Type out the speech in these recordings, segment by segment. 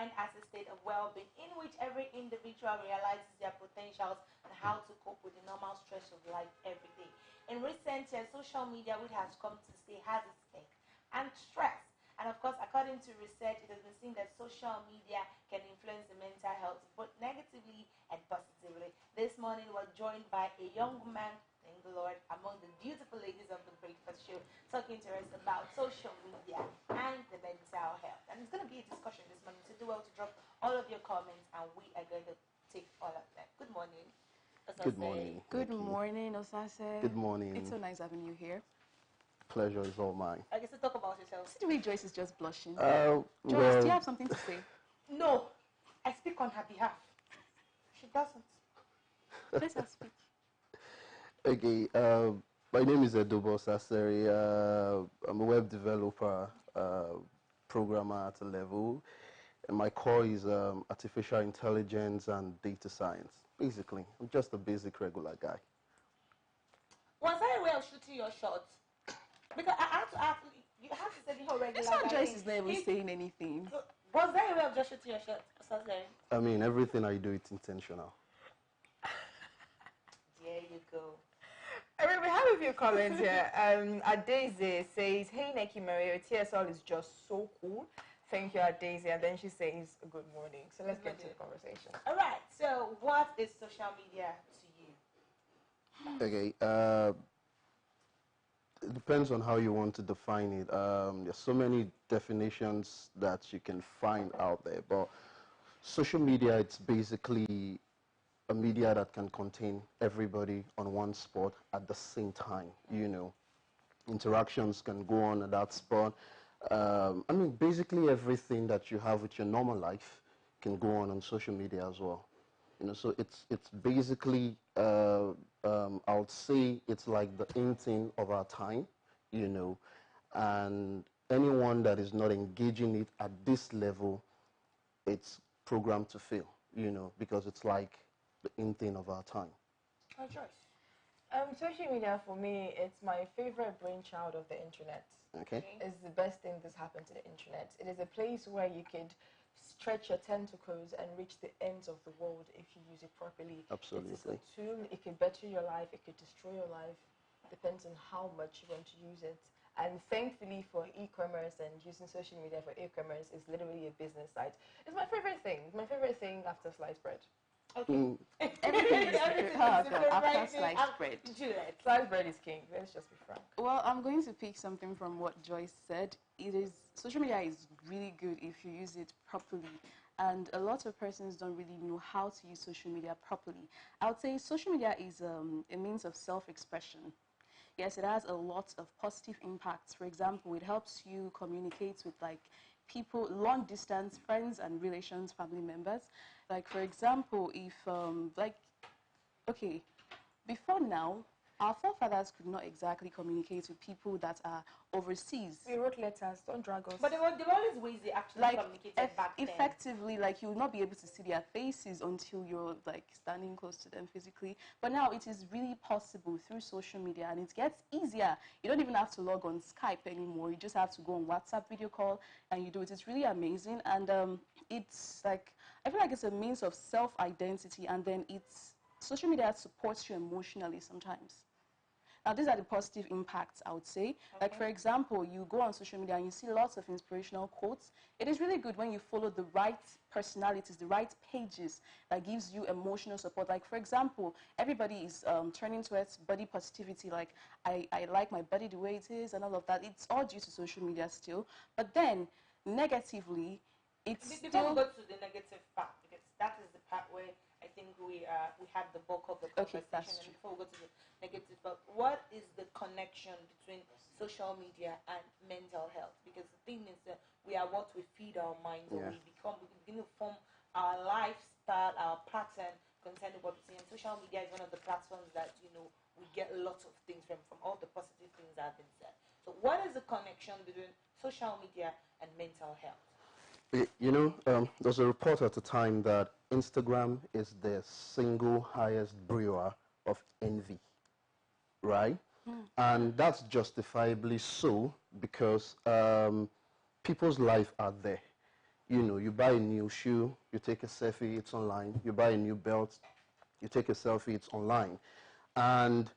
mind as a state of well-being in which every individual realizes their potentials and how to cope with the normal stress of life every day. In recent years, social media, which has come to stay, has its stake and stress. And of course, according to research, it has been seen that social media can influence the mental health both negatively and positively. This morning, we're joined by a young man, thank the Lord, among the beautiful ladies of the Breakfast Show, talking to us about social media and the mental health. And it's going to be a discussion this morning, so do well to drop all of your comments, and we are going to take all of them. Good morning, Osase. Good morning. Good morning, Osase. Good morning. It's so nice having you here. Pleasure is all mine. I guess to talk about yourself. See the way Joyce is just blushing. Well, Joyce, do you have something to say? No, I speak on her behalf. She doesn't. Let her speak. Okay, my name is Edobo Saseri. I'm a web developer, programmer at a level, and my core is artificial intelligence and data science. Basically, I'm just a basic regular guy. Was I aware of shooting your shots? Because I have to ask, you have to say the whole regular This one guy Joyce thing. is not even saying anything. Was I aware of just shooting your shots? I mean, everything I do, it's intentional. There you go. I mean, we have a few comments here. Adeze says, "Hey, Neki Mario, TSL is just so cool. Thank you, Adeze." And then she says, "Good morning." So let's get to the conversation. All right. So, what is social media to you? Okay, it depends on how you want to define it. There's so many definitions that you can find out there, but social media, it's basically a media that can contain everybody on one spot at the same time. You know, interactions can go on at that spot. I mean, basically everything that you have with your normal life can go on social media as well. You know, so it's basically, I would say it's like the in thing of our time, you know, and anyone that is not engaging it at this level, it's programmed to fail, you know, because it's like the in thing of our time. Oh, Joyce. Social media for me, it's my favorite brainchild of the internet. Okay. It's the best thing that's happened to the internet. It is a place where you could stretch your tentacles and reach the ends of the world if you use it properly. Absolutely. It is a tool. It could better your life. It could destroy your life. Depends on how much you want to use it. And thankfully for e-commerce and using social media for e-commerce is literally a business site. It's my favorite thing. My favorite thing after sliced bread. Okay. Everything is after sliced bread. Juliet. Sliced bread is king. Let's just be frank. Well, I'm going to pick something from what Joyce said. Social media is really good if you use it properly. And a lot of persons don't really know how to use social media properly. I would say social media is a means of self-expression. Yes, it has a lot of positive impacts. For example, it helps you communicate with people, long distance friends and relations, family members. Like for example, if okay, before now, our forefathers could not exactly communicate with people that are overseas. We wrote letters. Don't drag us. But there were always ways they actually communicated back then. Effectively, you will not be able to see their faces until you're standing close to them physically. But now it is really possible through social media, and it gets easier. You don't even have to log on Skype anymore. You just have to go on WhatsApp video call and you do it. It's really amazing, and it's I feel like it's a means of self-identity, and then social media supports you emotionally sometimes. Now, these are the positive impacts, I would say. Okay. Like, for example, you go on social media and you see lots of inspirational quotes. It is really good when you follow the right personalities, the right pages that gives you emotional support. Like, for example, everybody is turning towards body positivity. Like, I like my body the way it is and all of that. It's all due to social media still. But then, negatively, it's Before we go to the negative part, because that is the part where I think we had the bulk of the conversation. Okay, that's true. And before we go to the negative part, what is the connection between social media and mental health? Because the thing is that we are what we feed our minds, or we begin to form our lifestyle, our pattern concerning what we see. And social media is one of the platforms that, you know, we get lots of things from all the positive things that have been said. So what is the connection between social media and mental health? You know, there was a report at the time that Instagram is the single highest brewer of envy, right? And that's justifiably so because people's life are there. You know, you buy a new shoe, you take a selfie, it's online. You buy a new belt, you take a selfie, it's online. And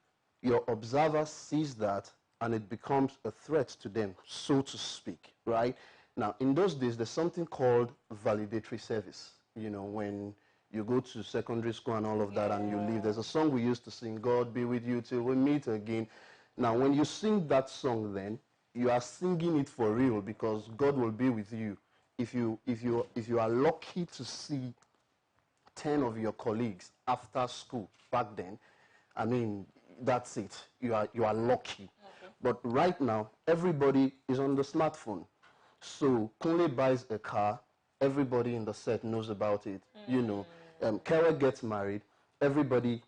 your observer sees that and it becomes a threat to them, so to speak, right? Now, in those days, there's something called validatory service. You know, when you go to secondary school and all of that and you leave, there's a song we used to sing, God be with you till we meet again. Now, when you sing that song then, you are singing it for real because God will be with you. If you are lucky to see 10 of your colleagues after school back then, I mean, that's it. You are lucky. Okay. But right now, everybody is on the smartphone. So Kunle buys a car, everybody in the set knows about it. You know, Kara gets married, everybody,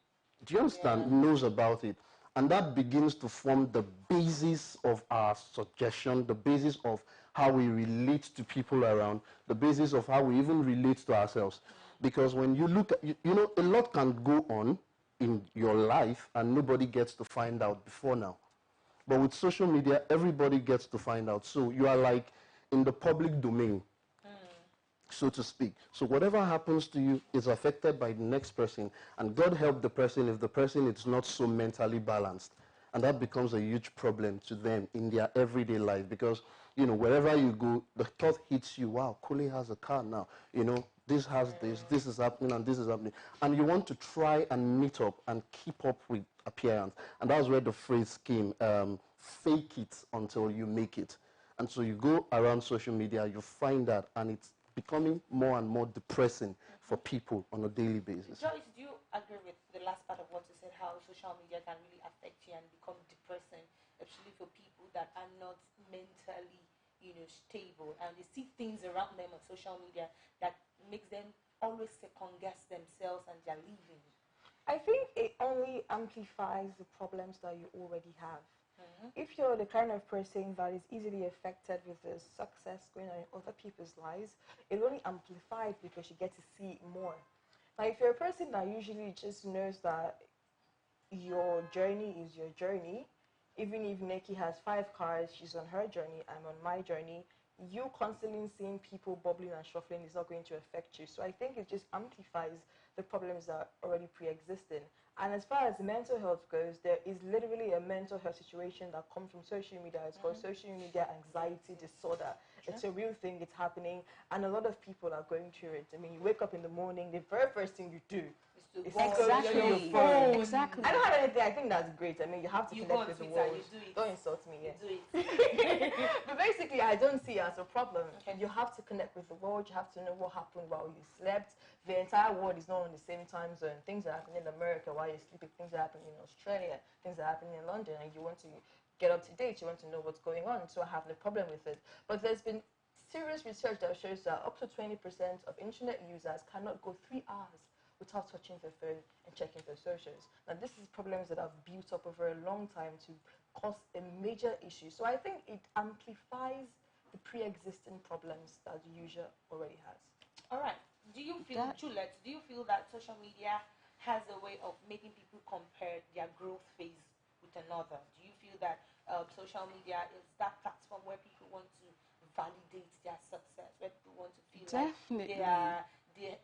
do you understand, knows about it. And that begins to form the basis of our suggestion, the basis of how we relate to people around, the basis of how we even relate to ourselves. Because when you look at, you know, a lot can go on in your life and nobody gets to find out before now. But with social media, everybody gets to find out. So you are like in the public domain, so to speak. So whatever happens to you is affected by the next person. And God help the person if the person is not so mentally balanced. And that becomes a huge problem to them in their everyday life. Because, you know, wherever you go, the thought hits you, wow, Kule has a car now. You know, this has this is happening, and this is happening. And you want to try and meet up and keep up with appearance. And that's where the phrase came, fake it until you make it. And so you go around social media, you find that, and it's becoming more and more depressing for people on a daily basis. Joyce, do you agree with the last part of what you said, how social media can really affect you and become depressing, especially for people that are not mentally, you know, stable, and they see things around them on social media that makes them always second guess themselves and their living? I think it only amplifies the problems that you already have. If you're the kind of person that is easily affected with the success going on in other people's lives, it only amplifies because you get to see it more. Like if you're a person that usually just knows that your journey is your journey, even if Nikki has 5 cars, she's on her journey, I'm on my journey, you constantly seeing people bubbling and shuffling is not going to affect you. So I think it just amplifies the problems that are already pre-existing. And as far as mental health goes, there is literally a mental health situation that comes from social media. It's called social media anxiety disorder. It's a real thing, it's happening, and a lot of people are going through it. I mean, you wake up in the morning, the very first thing you do is exactly. your phone. Exactly. I don't have anything, I think that's great. I mean, you have to connect with the world. Don't insult me, yeah. You do it. But basically, I don't see it as a problem. Okay. You have to connect with the world. You have to know what happened while you slept. The entire world is not on the same time zone. Things are happening in America while you're sleeping. Things are happening in Australia. Things are happening in London. And you want to get up to date. You want to know what's going on. So I have no problem with it. But there's been serious research that shows that up to 20% of internet users cannot go 3 hours without touching their phone and checking their socials. Now, this is problems that have built up over a long time to cause a major issue. So I think it amplifies the pre-existing problems that the user already has. All right. Do you feel, Juliet, do you feel that social media has a way of making people compare their growth phase with another? Do you feel that social media is that platform where people want to validate their success, where people want to feel Definitely. like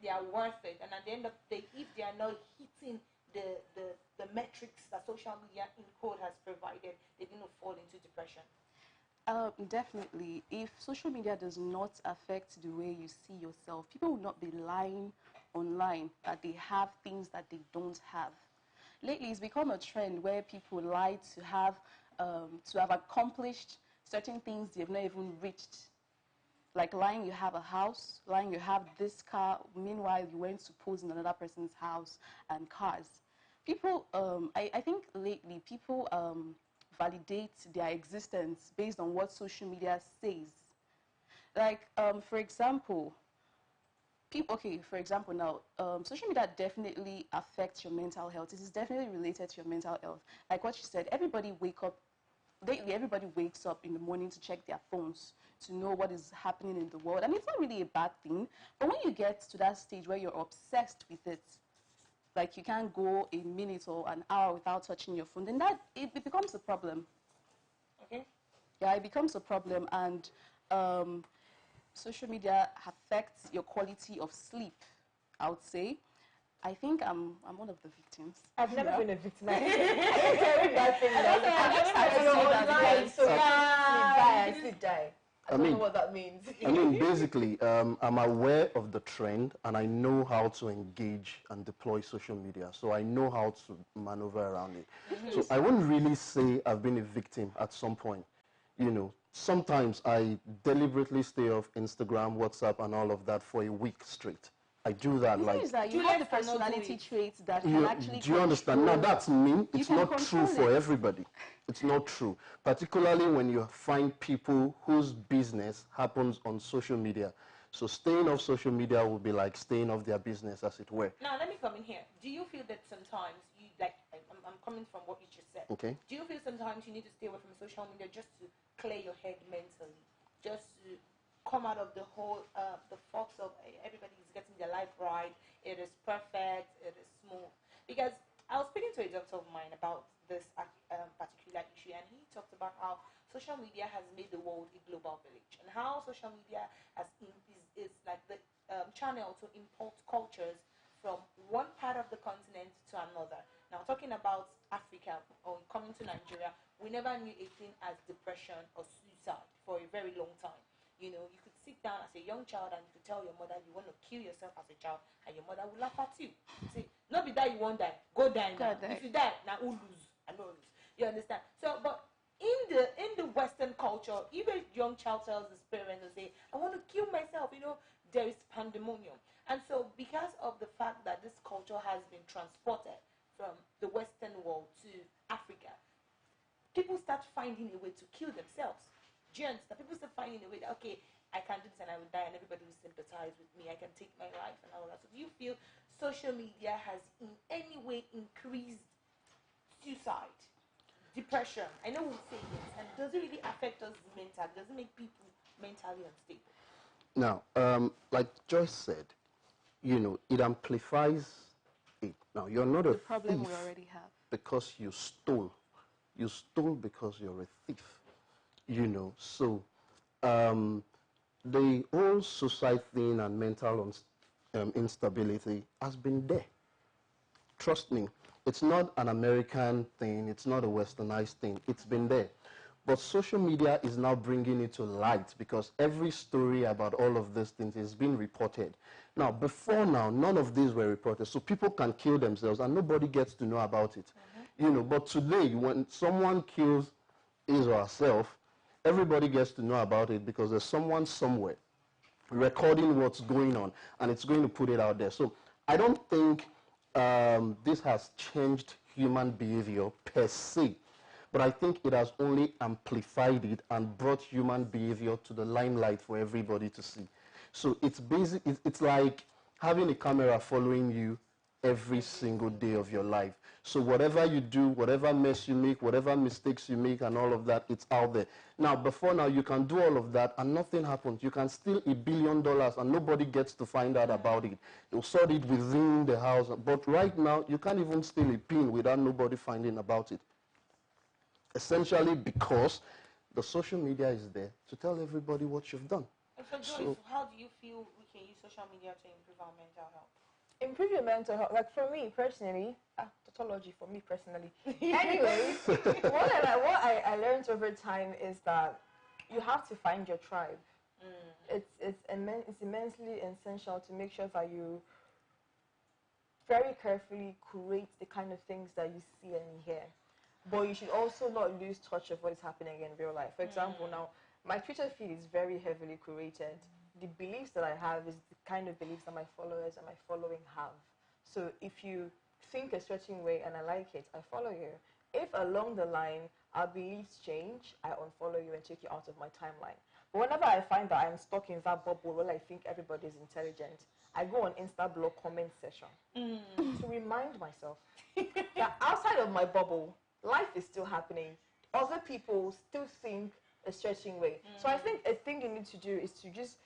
they are worth it, and at the end of the day, if they are not hitting the metrics that social media in code has provided, they're going to fall into depression? Definitely. If social media does not affect the way you see yourself, people will not be lying online that they have things that they don't have. Lately, it's become a trend where people lie to have accomplished certain things they've not even reached. Like lying you have a house, lying you have this car, meanwhile you went to pose in another person's house and cars. People, I think lately people validate their existence based on what social media says. Like, for example, now, social media definitely affects your mental health. It is definitely related to your mental health. Like what you said, lately everybody wakes up in the morning to check their phones to know what is happening in the world. And it's not really a bad thing. But when you get to that stage where you're obsessed with it, like you can't go a minute or an hour without touching your phone, then it becomes a problem. Okay. Yeah, it becomes a problem. And social media affects your quality of sleep, I would say. I think I'm one of the victims. I've never Yeah. been a victim. I don't carry that thing. I sleep die. I don't know what that means. I mean, basically, I'm aware of the trend, and I know how to engage and deploy social media. So I know how to maneuver around it. So I wouldn't really say I've been a victim at some point. You know, sometimes I deliberately stay off Instagram, WhatsApp, and all of that for a week straight. I do that. The thing is that you have the personality traits that can actually do you understand? Now that's me. It's not true for it. everybody. It's not true. Particularly when you find people whose business happens on social media. So staying off social media will be like staying off their business, as it were. Now let me come in here. Do you feel that sometimes you I'm coming from what you just said. Okay. Do you feel sometimes you need to stay away from social media just to clear your head mentally, just to come out of the whole the fox of everybody is getting their life right, it is perfect, it is smooth? Because I was speaking to a doctor of mine about this particular issue, and he talked about how social media has made the world a global village, and how social media is like the channel to import cultures from one part of the continent to another. Now, talking about Africa or coming to Nigeria, we never knew a thing as depression or suicide for a very long time. You know, you could sit down as a young child and you could tell your mother you want to kill yourself as a child, and your mother will laugh at you. Say, not be that you won't die, go die now. If you die, now who lose? I know lose. You understand? So, but in the Western culture, even a young child tells his parents and say, I want to kill myself, you know, there is pandemonium. And so because of the fact that this culture has been transported from the Western world to Africa, people start finding a way to kill themselves. Do you understand? People start finding a way that, okay, I can do this and I will die and everybody will sympathize with me. I can take my life and all that. So do you feel social media has in any way increased suicide, depression? I know we'll say yes. And does it really affect us mentally? Does it make people mentally unstable? Now, like Joyce said, you know, it amplifies it. Now, you're not a The problem thief we already have. because you stole. You stole because you're a thief. You know, so the whole suicide thing and mental instability has been there. Trust me, it's not an American thing, it's not a westernized thing, it's been there. But social media is now bringing it to light because every story about all of these things is being reported. Now, before now, none of these were reported, so people can kill themselves and nobody gets to know about it. You know, but today, when someone kills his or herself, everybody gets to know about it because there's someone somewhere recording what's going on, and it's going to put it out there. So I don't think this has changed human behavior per se, but I think it has only amplified it and brought human behavior to the limelight for everybody to see. So it's basic. It's like having a camera following you every single day of your life. So whatever you do, whatever mess you make, whatever mistakes you make and all of that, it's out there. Now, before now, you can do all of that and nothing happens. You can steal $1 billion and nobody gets to find out about it. You'll sort it within the house. But right now, you can't even steal a pin without nobody finding about it. Essentially because the social media is there to tell everybody what you've done. So, Joyce, how do you feel we can use social media to improve our mental health? Improve your mental health. Like for me personally, tautology for me personally. Anyways, what I learned over time is that you have to find your tribe. It's immensely essential to make sure that you very carefully curate the kind of things that you see and hear. But you should also not lose touch of what is happening in real life. For example, now, my Twitter feed is very heavily curated. The beliefs that I have is the kind of beliefs that my followers and my following have. So if you think a certain way and I like it, I follow you. If along the line our beliefs change, I unfollow you and take you out of my timeline. But whenever I find that I'm stuck in that bubble where I think everybody is intelligent, I go on Instablog comment session to remind myself that outside of my bubble, life is still happening. Other people still think a certain way. So I think a thing you need to do is to just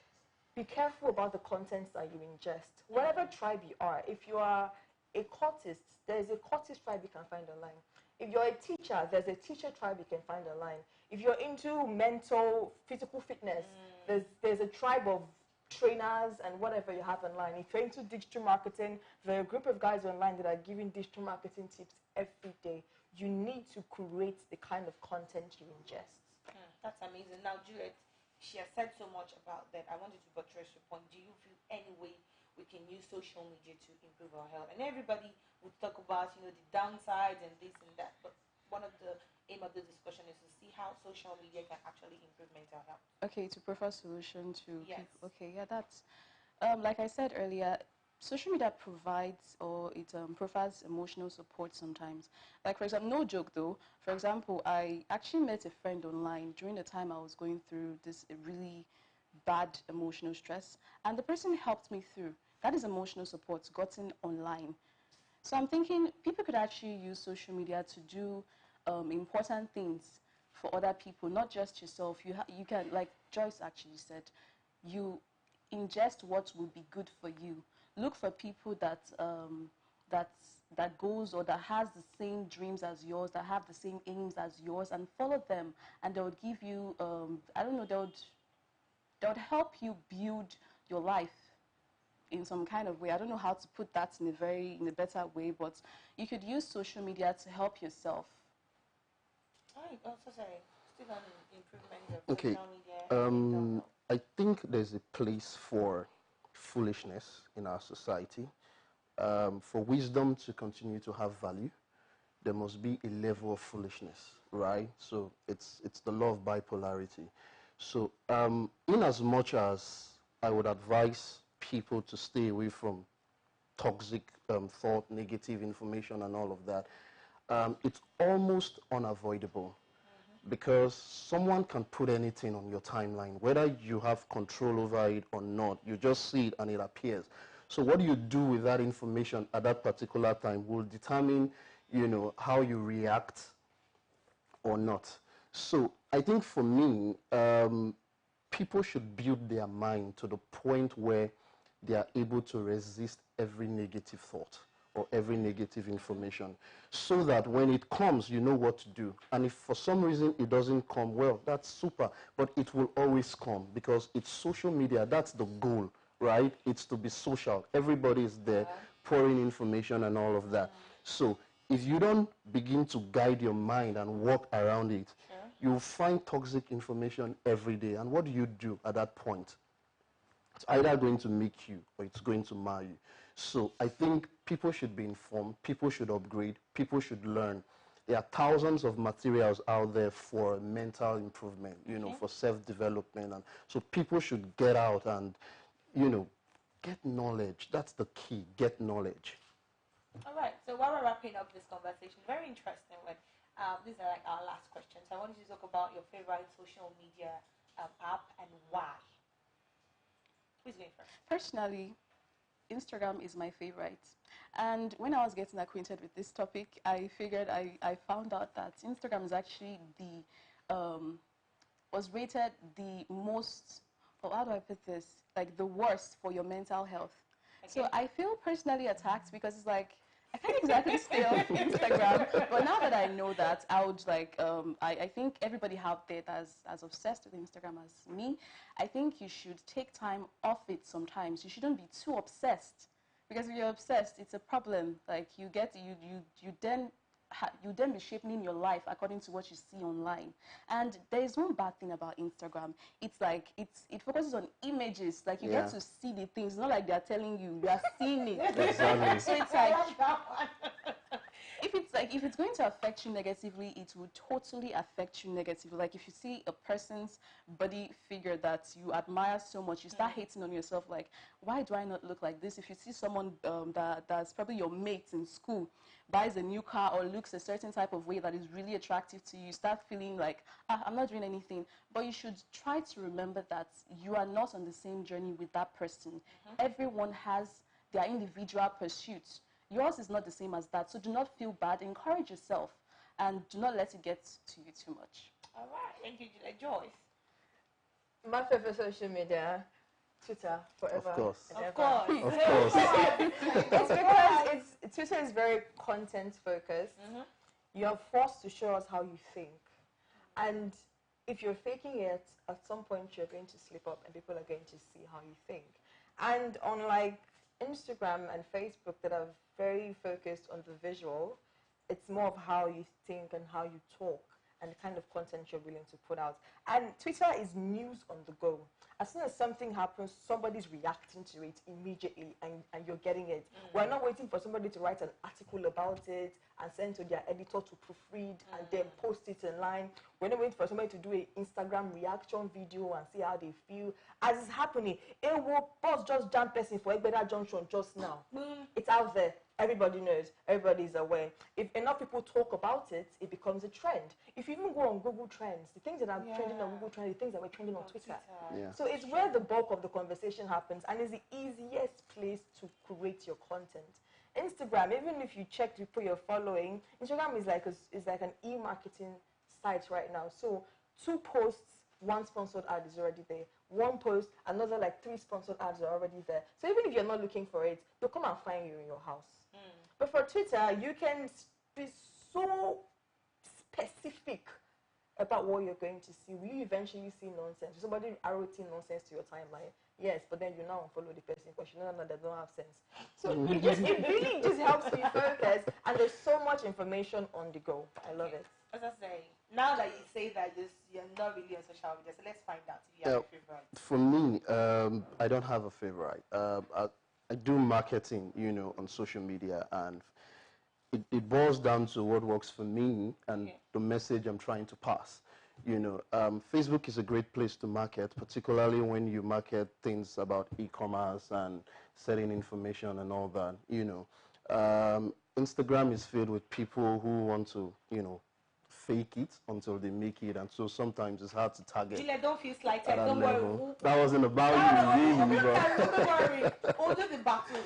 be careful about the contents that you ingest. Whatever tribe you are, if you are a cultist, there is a cultist tribe you can find online. If you're a teacher, there's a teacher tribe you can find online. If you're into mental, physical fitness, there's a tribe of trainers and whatever you have online. If you're into digital marketing, there are a group of guys online that are giving digital marketing tips every day. You need to create the kind of content you ingest. That's amazing. Now, Juliet, she has said so much about that. I wanted to buttress your point. Do you feel any way we can use social media to improve our health? And everybody would talk about, the downsides and this and that. But one of the aim of the discussion is to see how social media can actually improve mental health. Okay, to prefer solution to Yes. people. Okay, yeah, that's like I said earlier. Social media provides or it provides emotional support sometimes. Like, for example, no joke though. For example, I actually met a friend online during the time I was going through this really bad emotional stress, and the person helped me through. That is emotional support gotten online. So I'm thinking people could actually use social media to do important things for other people, not just yourself. You can, like Joyce actually said, you ingest what will be good for you. Look for people that goes or that has the same dreams as yours, that have the same aims as yours, and follow them. And they would give you, I don't know, they would help you build your life in some kind of way. I don't know how to put that in a better way, but you could use social media to help yourself. Sorry. Still on improvement of Okay. social media. And mental health. I think there's a place for foolishness in our society. For wisdom to continue to have value, there must be a level of foolishness, right? So it's the law of bipolarity. So in as much as I would advise people to stay away from toxic thought, negative information and all of that, it's almost unavoidable. Because someone can put anything on your timeline, whether you have control over it or not. You just see it and it appears. So what you do with that information at that particular time will determine, how you react or not. So I think for me, people should build their mind to the point where they are able to resist every negative thought or every negative information, so that when it comes, you know what to do. And if for some reason it doesn't come, well, that's super, but it will always come because it's social media. That's the goal, right? It's to be social. Everybody is there pouring information and all of that. So if you don't begin to guide your mind and walk around it, you'll find toxic information every day. And what do you do at that point? It's either going to make you or it's going to mar you. So I think people should be informed, people should upgrade, people should learn. There are thousands of materials out there for mental improvement, for self-development. And so people should get out and, get knowledge. That's the key, get knowledge. All right. So while we're wrapping up this conversation, very interesting one. These are like our last questions. I want you to talk about your favorite social media app and why. Who's going first? Personally, Instagram is my favorite. And when I was getting acquainted with this topic, I figured I found out that Instagram is actually was rated the most, how do I put this? Like the worst for your mental health. Okay. So I feel personally attacked because it's like, I can't exactly stay off Instagram, but now that I know that, I would like, I think everybody out there that's as obsessed with Instagram as me, I think you should take time off it sometimes. You shouldn't be too obsessed, because if you're obsessed, it's a problem. Like you then be shaping your life according to what you see online. And there is one bad thing about Instagram. It's like it focuses on images. Like you get to see the things. It's not like they're telling you. You are seeing it. Exactly. So it's like if it's going to affect you negatively, it will totally affect you negatively. Like if you see a person's body figure that you admire so much, you start hating on yourself. Like, why do I not look like this? If you see someone that's probably your mate in school buys a new car or looks a certain type of way that is really attractive to you, you start feeling like, I'm not doing anything. But you should try to remember that you are not on the same journey with that person. Everyone has their individual pursuits. Yours is not the same as that, so do not feel bad. Encourage yourself, and do not let it get to you too much. All right, thank you, Joyce. My favorite social media, Twitter, forever. Of course. And Of ever. course. Of course. It's because Twitter is very content focused. you're forced to show us how you think. And if you're faking it, at some point you're going to slip up and people are going to see how you think. And unlike Instagram and Facebook that are very focused on the visual, it's more of how you think and how you talk and the kind of content you're willing to put out. And Twitter is news on the go. As soon as something happens, somebody's reacting to it immediately and you're getting it. We're not waiting for somebody to write an article about it and send to their editor to proofread and then post it online. We're not waiting for somebody to do an Instagram reaction video and see how they feel. As it's happening, boss just jam person for Egbeda Junction just now. It's out there. Everybody knows. Everybody is aware. If enough people talk about it, it becomes a trend. If you even go on Google Trends, the things that are trending on Google Trends, the things that were trending on Twitter. So it's where the bulk of the conversation happens and it's the easiest place to create your content. Instagram, even if you check the people you're following, Instagram is like an e-marketing site right now. So 2 posts, 1 sponsored ad is already there. 1 post, another like 3 sponsored ads are already there. So even if you're not looking for it, they'll come and find you in your house. But for Twitter, you can be so specific about what you're going to see. Will you eventually see nonsense? Will somebody arrowing nonsense to your timeline? Yes, but then you now unfollow the person because you know that they don't have sense. So it really just helps you focus, and there's so much information on the go. I love it. As I say, now that you say that you're not really on social media, so let's find out if you have a favorite. For me, I don't have a favorite. I do marketing, on social media, and it boils down to what works for me and the message I'm trying to pass. Facebook is a great place to market, particularly when you market things about e-commerce and selling information and all that. Instagram is filled with people who want to, fake it until they make it, and so sometimes it's hard to target. Julia, don't feel slighted. Don't worry. That wasn't about you, really, bro. Don't worry. We'll do the battle.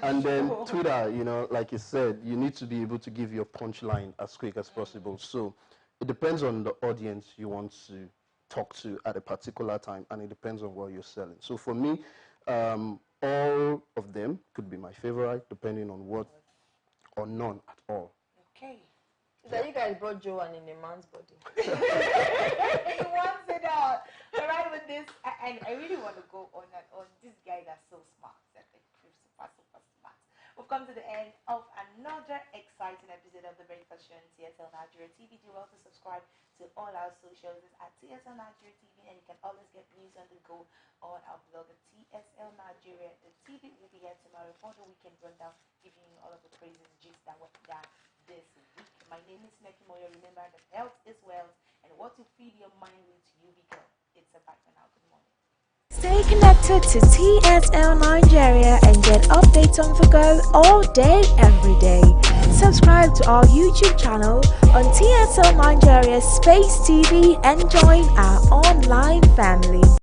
And then Twitter, like you said, you need to be able to give your punchline as quick as possible. So it depends on the audience you want to talk to at a particular time, and it depends on what you're selling. So for me, all of them could be my favorite, depending on what or none at all. Okay. That you guys brought Joanne in a man's body. He wants it all. All right, with this, and I really want to go on and on. This guy that's so smart. Super smart. We've come to the end of another exciting episode of the Breakfast Show on TSL Nigeria TV. Do well to subscribe to all our socials at TSL Nigeria TV, and you can always get news on the go on our blog at TSL Nigeria. The TV will be here tomorrow for the weekend rundown, giving you all of the crazy gist that went down this week. My name is Neki Moyo. Remember that health is wealth, and what you feed your mind with, you become. It's a bye for now. Good morning. Stay connected to TSL Nigeria and get updates on the go all day, every day. Subscribe to our YouTube channel on TSL Nigeria Space TV and join our online family.